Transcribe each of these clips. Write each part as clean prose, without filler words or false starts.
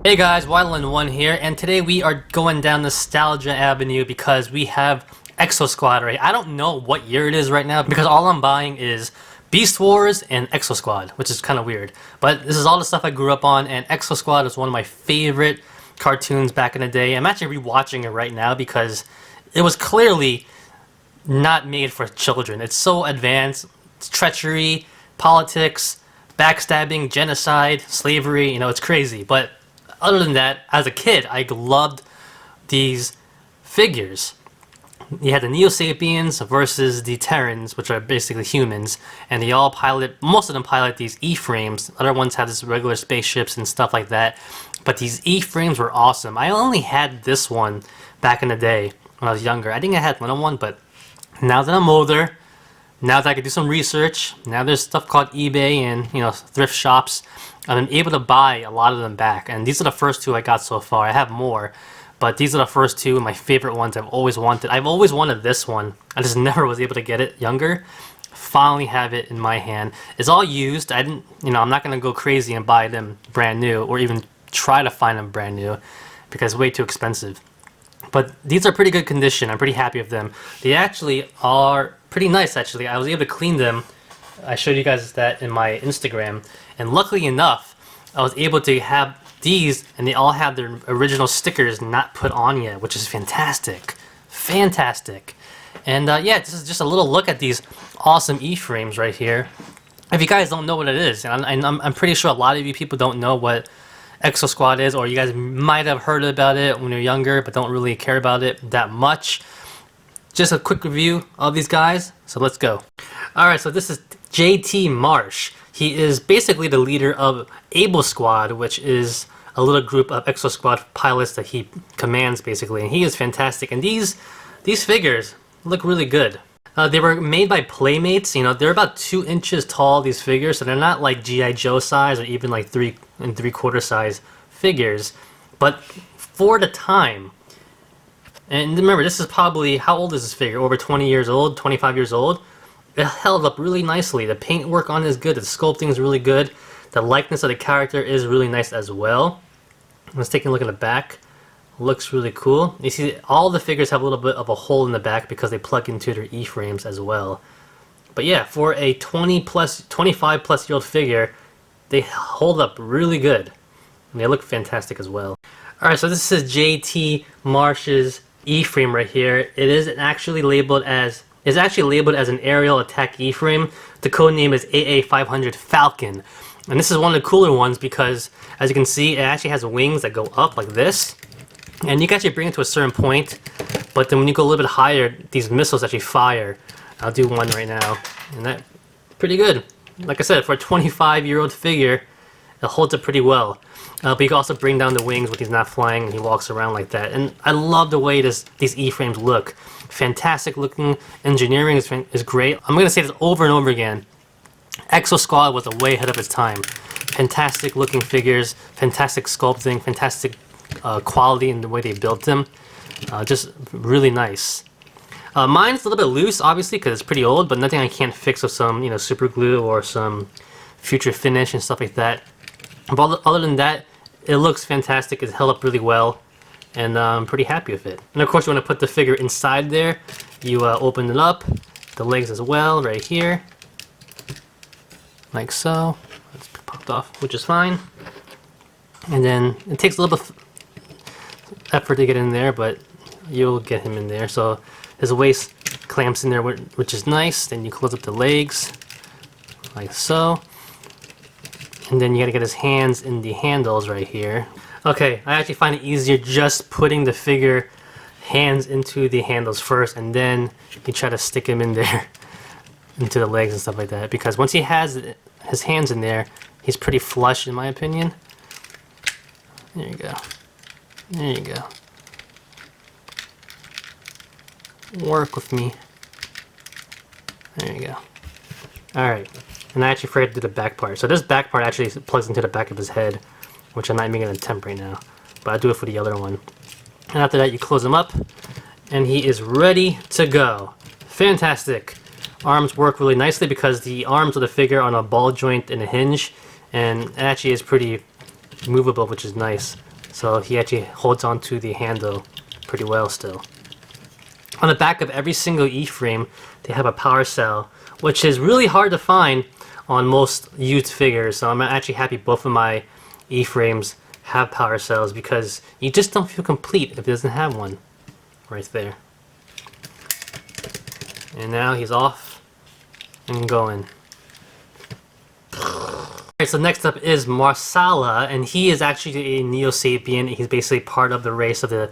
Hey guys, Wyland1 here, and today we are going down Nostalgia Avenue because we have ExoSquad, right? I don't know what year it is right now because all I'm buying is Beast Wars and ExoSquad, which is kind of weird. But this is all the stuff I grew up on, and ExoSquad is one of my favorite cartoons back in the day. I'm actually rewatching it right now because it was clearly not made for children. It's so advanced. It's treachery, politics, backstabbing, genocide, slavery, it's crazy. But other than that, as a kid, I loved these figures. You had the Neo Sapiens versus the Terrans, which are basically humans, and most of them pilot these E-frames. Other ones have this regular spaceships and stuff like that. But these E-frames were awesome. I only had this one back in the day when I was younger. I think I had one, but now that I'm older, now that I can do some research, now there's stuff called eBay and thrift shops. I'm able to buy a lot of them back, and these are the first two I got so far. I have more, but these are the first two, my favorite ones I've always wanted. I've always wanted this one. I just never was able to get it younger. Finally have it in my hand. It's all used. I'm not gonna go crazy and buy them brand new, or even try to find them brand new, because it's way too expensive. But these are pretty good condition. I'm pretty happy with them. They actually are pretty nice, actually. I was able to clean them. I showed you guys that in my Instagram. And luckily enough, I was able to have these, and they all have their original stickers not put on yet, which is fantastic. Fantastic. And yeah, this is just a little look at these awesome E-frames right here. If you guys don't know what it is, and I'm pretty sure a lot of you people don't know what ExoSquad is, or you guys might have heard about it when you're younger but don't really care about it that much. Just a quick review of these guys, so let's go. Alright, so this is JT Marsh. He is basically the leader of ExoSquad, which is a little group of ExoSquad pilots that he commands basically, and he is fantastic. And these figures look really good. They were made by Playmates. They're about 2 inches tall, these figures, so they're not like G.I. Joe size or even like 3 3/4 size figures. But for the time, and remember, this is probably, how old is this figure? Over 20 years old, 25 years old? It held up really nicely. The paint work on it is good, the sculpting is really good, the likeness of the character is really nice as well. Let's take a look at the back. Looks really cool. You see all the figures have a little bit of a hole in the back because they plug into their E-frames as well. But yeah, for a 25 plus year old figure, they hold up really good. And they look fantastic as well. Alright, so this is JT Marsh's E-frame right here. It is actually labeled as an aerial attack E-frame. The code name is AA500 Falcon. And this is one of the cooler ones because, as you can see, it actually has wings that go up like this. And you can actually bring it to a certain point, but then when you go a little bit higher, these missiles actually fire. I'll do one right now, and that's pretty good. Like I said, for a 25-year-old figure, it holds up pretty well. But you can also bring down the wings when he's not flying and he walks around like that. And I love the way these E-frames look. Fantastic looking. Engineering is great. I'm going to say this over and over again. ExoSquad was way ahead of its time. Fantastic looking figures, fantastic sculpting, fantastic quality in the way they built them. Just really nice. Mine's a little bit loose, obviously, because it's pretty old, but nothing I can't fix with some, super glue or some future finish and stuff like that. But other than that, it looks fantastic. It's held up really well, and I'm pretty happy with it. And of course, you want to put the figure inside there. You open it up, the legs as well, right here, like so. It's popped off, which is fine. And then it takes a little bit effort to get in there, but you'll get him in there. So his waist clamps in there, which is nice. Then you close up the legs, like so. And then you gotta get his hands in the handles right here. Okay, I actually find it easier just putting the figure hands into the handles first, and then you try to stick him in there into the legs and stuff like that. Because once he has his hands in there, he's pretty flush in my opinion. There you go. There you go. Work with me. There you go. Alright. And I actually forgot to do the back part. So this back part actually plugs into the back of his head, which I'm not even going to attempt right now. But I'll do it for the other one. And after that, you close him up, and he is ready to go. Fantastic. Arms work really nicely because the arms of the figure are on a ball joint and a hinge, and it actually is pretty movable, which is nice. So he actually holds on to the handle pretty well still. On the back of every single E-frame, they have a power cell, which is really hard to find on most used figures. So I'm actually happy both of my E-frames have power cells, because you just don't feel complete if it doesn't have one. Right there. And now he's off and going. Alright, so next up is Marsala, and he is actually a Neo-Sapien. He's basically part of the race of the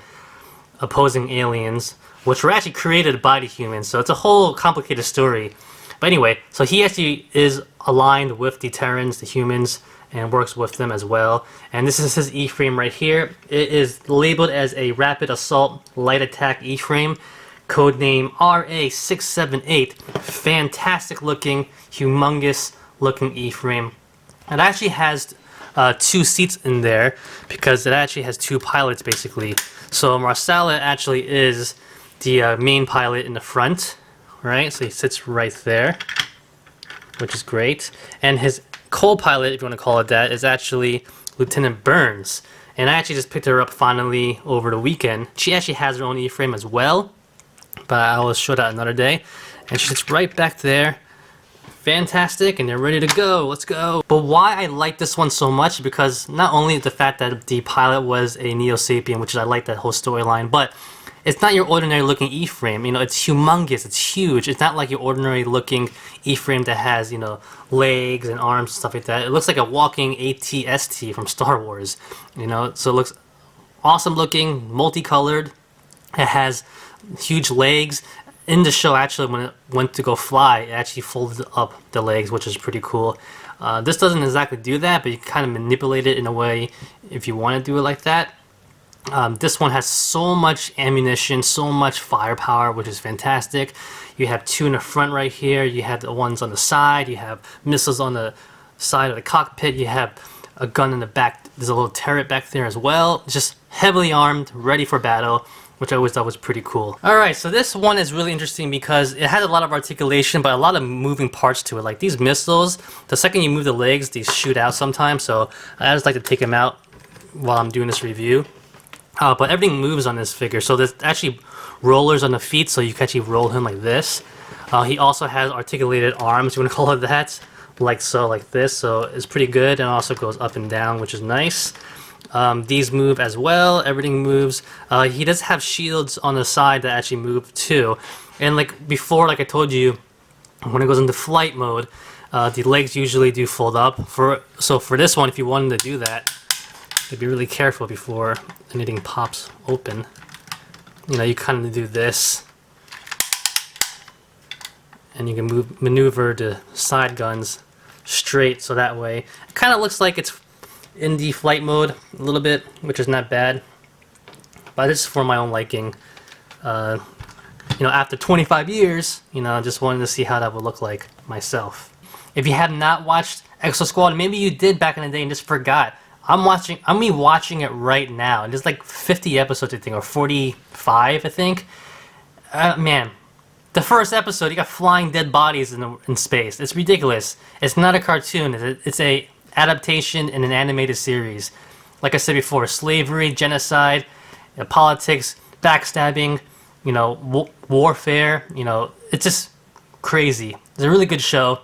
opposing aliens, which were actually created by the humans, so it's a whole complicated story. But anyway, so he actually is aligned with the Terrans, the humans, and works with them as well. And this is his E-frame right here. It is labeled as a Rapid Assault Light Attack E-frame, codename RA678. Fantastic looking, humongous looking E-frame. It actually has 2 seats in there, because it actually has 2 pilots basically. So Marsala actually is the main pilot in the front, right? So he sits right there, which is great. And his co-pilot, if you want to call it that, is actually Lieutenant Burns. And I actually just picked her up finally over the weekend. She actually has her own E-frame as well, but I will show that another day. And she sits right back there. Fantastic, and they're ready to go. Let's go. But why I like this one so much, because not only the fact that the pilot was a Neo-Sapien, which is, I like that whole storyline, but it's not your ordinary looking E-frame. You know, it's humongous, it's huge. It's not like your ordinary looking E-frame that has, you know, legs and arms and stuff like that. It looks like a walking AT-ST from Star Wars, you know. So it looks awesome looking, multicolored. It has huge legs. In the show, actually, when it went to go fly, it actually folded up the legs, which is pretty cool. This doesn't exactly do that, but you can kind of manipulate it in a way if you want to do it like that. This one has so much ammunition, so much firepower, which is fantastic. You have 2 in the front right here. You have the ones on the side. You have missiles on the side of the cockpit. You have a gun in the back. There's a little turret back there as well. It's just heavily armed, ready for battle, which I always thought was pretty cool. Alright, so this one is really interesting because it has a lot of articulation, but a lot of moving parts to it. Like these missiles, the second you move the legs, these shoot out sometimes, so I just like to take them out while I'm doing this review. But everything moves on this figure, so there's actually rollers on the feet, so you can actually roll him like this. He also has articulated arms, you want to call it that, like so, like this, so it's pretty good, and also goes up and down, which is nice. These move as well, everything moves. He does have shields on the side that actually move too. And like before, like I told you, when it goes into flight mode, the legs usually do fold up. So for this one, if you wanted to do that, you'd be really careful before anything pops open. You know, you kind of do this, and you can maneuver the side guns straight, so that way it kind of looks like it's in the flight mode a little bit, which is not bad. But this is for my own liking. You know, after 25 years, you know, I just wanted to see how that would look like myself. If you have not watched ExoSquad, maybe you did back in the day and just forgot. I'm watching it right now. There's like 50 episodes, I think, or 45, I think. Man, the first episode, you got flying dead bodies in space. It's ridiculous. It's not a cartoon. It's a adaptation in an animated series. Like I said before, slavery, genocide, politics, backstabbing, you know, warfare. You know, it's just crazy. It's a really good show.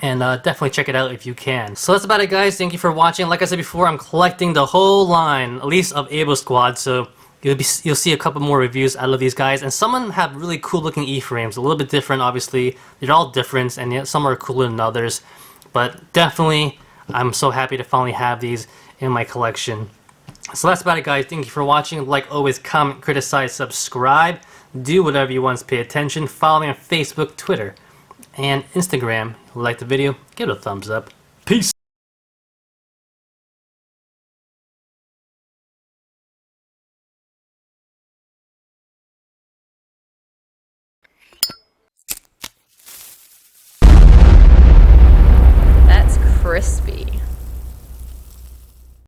And definitely check it out if you can. So that's about it, guys. Thank you for watching. Like I said before, I'm collecting the whole line, at least of ExoSquad, so you'll see a couple more reviews out of these guys. And some of them have really cool looking E-frames, a little bit different, obviously. They're all different, and yet some are cooler than others. But definitely, I'm so happy to finally have these in my collection. So that's about it, guys. Thank you for watching. Like always, comment, criticize, subscribe. Do whatever you want to pay attention. Follow me on Facebook, Twitter, and Instagram. If you like the video, give it a thumbs up.